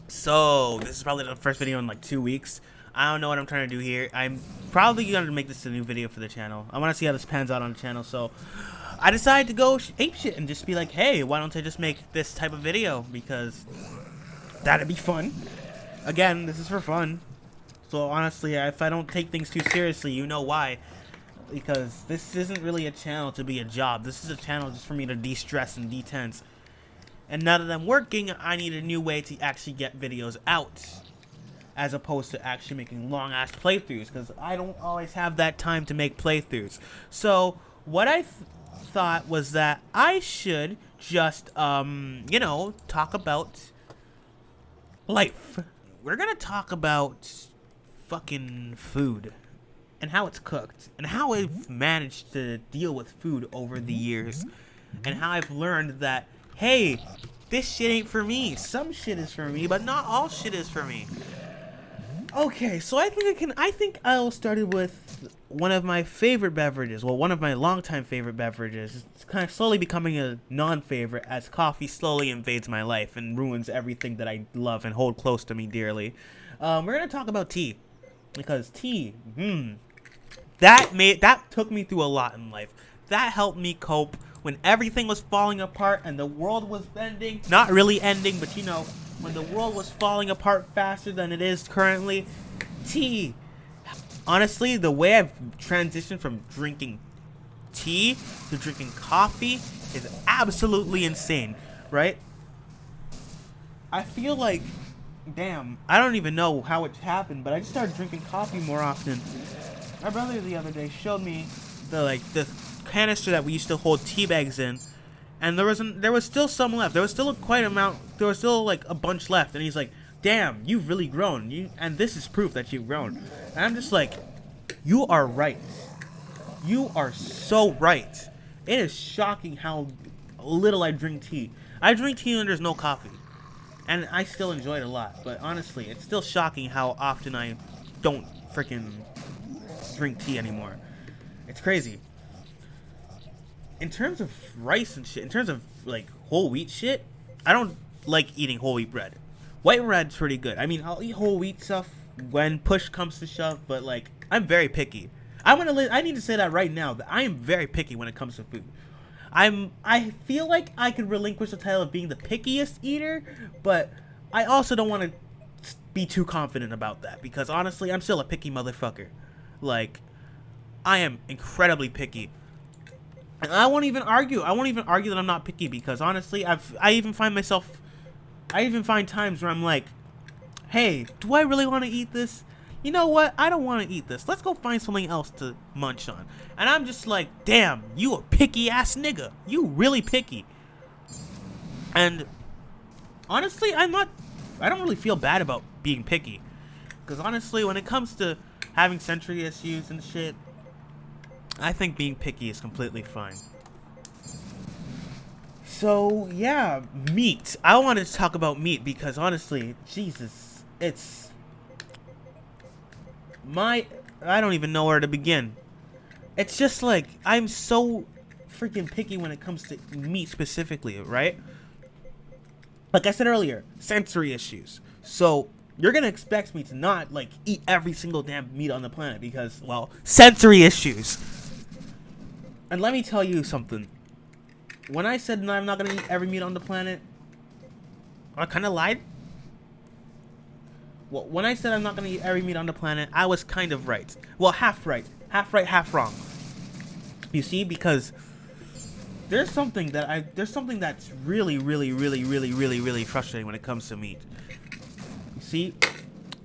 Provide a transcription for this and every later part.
So, this is probably the first video in like 2 weeks. I don't know what I'm trying to do here. I'm probably going to make this a new video for the channel. I want to see how this pans out on the channel, so I decided to go ape shit and just be like, hey, why don't I just make this type of video? Because that'd be fun. Again, this is for fun. So honestly, if I don't take things too seriously, you know why. Because this isn't really a channel to be a job. This is a channel just for me to de-stress and de-tense. And now that I'm working, I need a new way to actually get videos out, as opposed to actually making long-ass playthroughs, because I don't always have that time to make playthroughs. So what I thought was that I should just, you know, talk about life. We're gonna talk about fucking food and how it's cooked and how I've managed to deal with food over the years and how I've learned that, hey, this shit ain't for me. Some shit is for me, but not all shit is for me. Okay, so I think I'll start it with one of my favorite beverages. Well, one of my longtime favorite beverages. It's kind of slowly becoming a non-favorite as coffee slowly invades my life and ruins everything that I love and hold close to me dearly. We're gonna talk about tea, because tea, that took me through a lot in life. That helped me cope when everything was falling apart and the world was ending. Not really ending, but you know, when the world was falling apart faster than it is currently. Tea. Honestly, the way I've transitioned from drinking tea to drinking coffee is absolutely insane, right? I feel like, damn, I don't even know how it happened, but I just started drinking coffee more often. My brother the other day showed me the canister that we used to hold tea bags in, and there was still some left. There was still quite amount. There was still like a bunch left, and he's like, "Damn, you've really grown. And this is proof that you've grown." And I'm just like, "You are right. You are so right." It is shocking how little I drink tea. I drink tea when there's no coffee, and I still enjoy it a lot. But honestly, it's still shocking how often I don't freaking drink tea anymore. It's crazy. In terms of rice and shit, in terms of like whole wheat shit, I don't like eating whole wheat bread. White bread's pretty good. I mean, I'll eat whole wheat stuff when push comes to shove, but like, I'm very picky. I need to say that right now, that I am very picky when it comes to food. I feel like I could relinquish the title of being the pickiest eater, but I also don't want to be too confident about that, because honestly, I'm still a picky motherfucker. Like, I am incredibly picky. And I won't even argue. I won't even argue that I'm not picky, because honestly, I even find times where I'm like, hey, do I really want to eat this? You know what? I don't want to eat this. Let's go find something else to munch on. And I'm just like, damn, you a picky ass nigga. You really picky. And honestly, I don't really feel bad about being picky, because honestly, when it comes to having sensory issues and shit, I think being picky is completely fine. So, yeah, meat. I wanted to talk about meat because, honestly, Jesus, I don't even know where to begin. It's just like, I'm so freaking picky when it comes to meat specifically, right? Like I said earlier, sensory issues. So, you're gonna expect me to not, like, eat every single damn meat on the planet because, well, sensory issues. And let me tell you something. When I said no, I'm not gonna eat every meat on the planet, I kind of lied. Well, when I said I'm not gonna eat every meat on the planet, I was kind of right. Well, half right, half wrong. You see, because there's something that's really frustrating when it comes to meat. You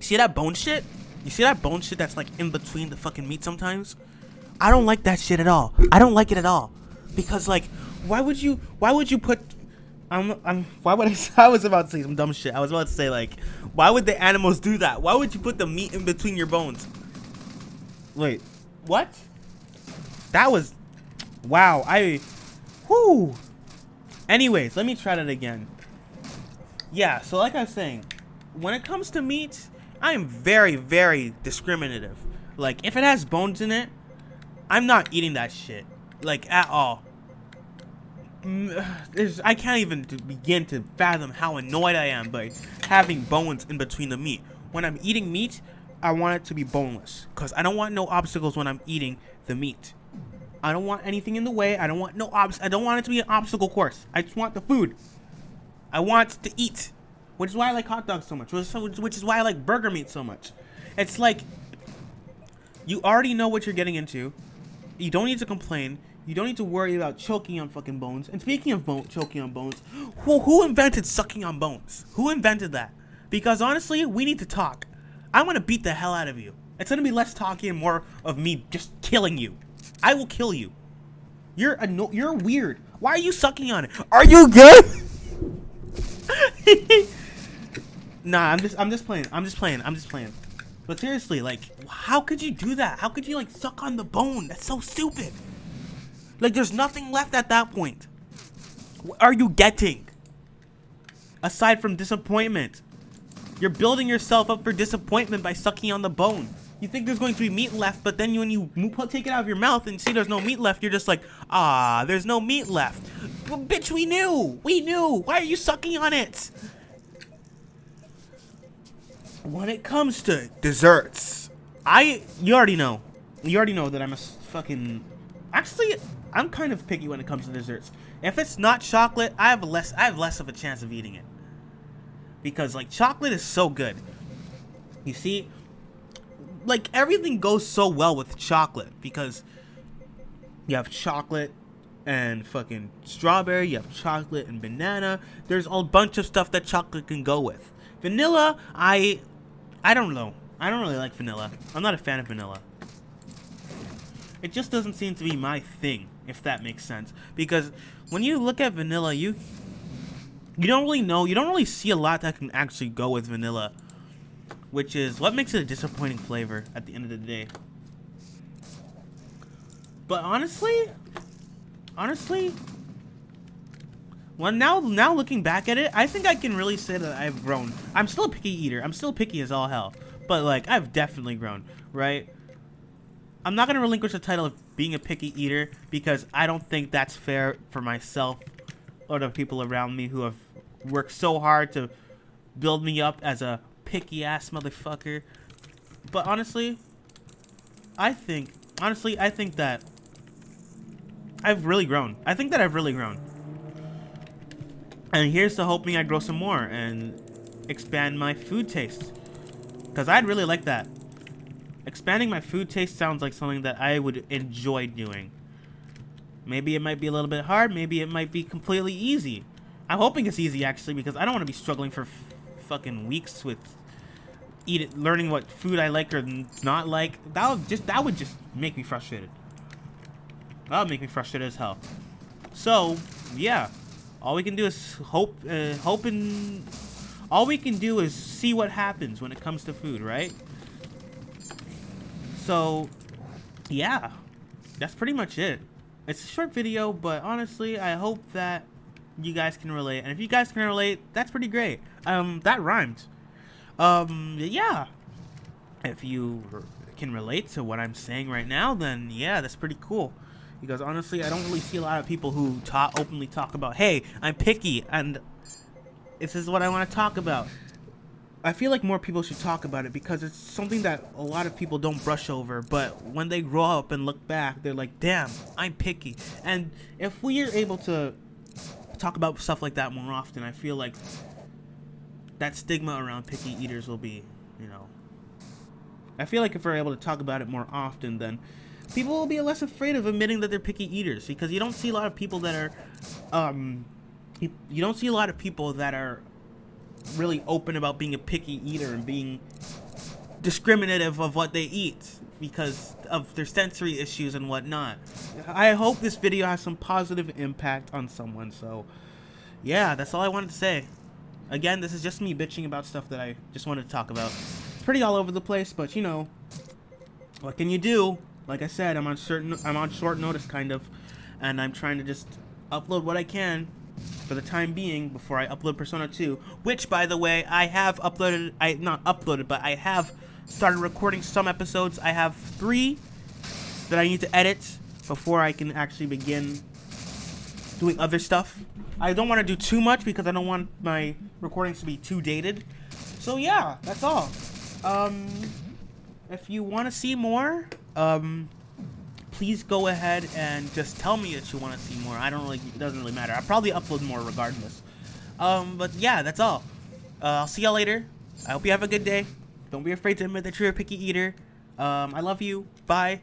see that bone shit? You see that bone shit that's like in between the fucking meat sometimes? I don't like that shit at all. I don't like it at all. Because like, why would you put I was about to say some dumb shit. I was about to say, like, why would the animals do that? Why would you put the meat in between your bones? Wait, what? That was, wow, whoo. Anyways, let me try that again. Yeah, so like I was saying, when it comes to meat, I am very discriminative. Like, if it has bones in it, I'm not eating that shit. Like, at all. I can't even begin to fathom how annoyed I am by having bones in between the meat. When I'm eating meat, I want it to be boneless, because I don't want no obstacles when I'm eating the meat. I don't want anything in the way. I don't want I don't want it to be an obstacle course. I just want the food. I want to eat, which is why I like hot dogs so much. Which is why I like burger meat so much. It's like you already know what you're getting into. You don't need to complain. You don't need to worry about choking on fucking bones. And speaking of choking on bones, who invented sucking on bones? Who invented that? Because honestly, we need to talk. I want to beat the hell out of you. It's gonna be less talking and more of me just killing you. I will kill you. You're weird. Why are you sucking on it? Are you good? Nah, I'm just playing. But seriously, like, how could you do that? How could you like suck on the bone? That's so stupid. Like, there's nothing left at that point. What are you getting? Aside from disappointment. You're building yourself up for disappointment by sucking on the bone. You think there's going to be meat left, but then when you take it out of your mouth and see there's no meat left, you're just like, ah, there's no meat left. Well, bitch, we knew. Why are you sucking on it? When it comes to desserts, you already know that I'm a fucking... Actually, I'm kind of picky when it comes to desserts. If it's not chocolate, I have less of a chance of eating it. Because, like, chocolate is so good. You see, like, everything goes so well with chocolate. Because you have chocolate and fucking strawberry. You have chocolate and banana. There's a bunch of stuff that chocolate can go with. Vanilla, I don't know. I don't really like vanilla. I'm not a fan of vanilla. It just doesn't seem to be my thing, if that makes sense. Because when you look at vanilla, you don't really know. You don't really see a lot that can actually go with vanilla. Which is what makes it a disappointing flavor at the end of the day. But honestly, well, now looking back at it, I think I can really say that I've grown. I'm still a picky eater. I'm still picky as all hell. But, like, I've definitely grown, right? I'm not going to relinquish the title of being a picky eater because I don't think that's fair for myself or the people around me who have worked so hard to build me up as a picky-ass motherfucker. But honestly, I think that I've really grown. And here's to hoping I grow some more and expand my food taste. Because I'd really like that. Expanding my food taste sounds like something that I would enjoy doing. Maybe it might be a little bit hard. Maybe it might be completely easy. I'm hoping it's easy, actually, because I don't want to be struggling for fucking weeks with learning what food I like or not like. That would just make me frustrated. That would make me frustrated as hell. So, yeah. All we can do is hope and all we can do is see what happens when it comes to food, right? So, yeah. That's pretty much it. It's a short video, but honestly, I hope that you guys can relate. And if you guys can relate, that's pretty great. That rhymed. Yeah. If you can relate to what I'm saying right now, then yeah, that's pretty cool. Because honestly, I don't really see a lot of people who openly talk about, hey, I'm picky, and this is what I want to talk about. I feel like more people should talk about it because it's something that a lot of people don't brush over. But when they grow up and look back, they're like, damn, I'm picky. And if we are able to talk about stuff like that more often, I feel like that stigma around picky eaters will be, I feel like if we're able to talk about it more often, then people will be less afraid of admitting that they're picky eaters, because you don't see a lot of people that are, you don't see a lot of people that are really open about being a picky eater and being discriminative of what they eat because of their sensory issues and whatnot. I hope this video has some positive impact on someone. So, yeah, that's all I wanted to say. Again, this is just me bitching about stuff that I just wanted to talk about. It's pretty all over the place, but what can you do? Like I said, I'm on short notice, kind of, and I'm trying to just upload what I can for the time being before I upload Persona 2, which, by the way, I have uploaded. Not uploaded, but I have started recording some episodes. I have 3 that I need to edit before I can actually begin doing other stuff. I don't want to do too much because I don't want my recordings to be too dated. So yeah, that's all. If you want to see more, please go ahead and just tell me that you want to see more. It doesn't really matter. I'll probably upload more regardless. But yeah, that's all. I'll see y'all later. I hope you have a good day. Don't be afraid to admit that you're a picky eater. I love you. Bye.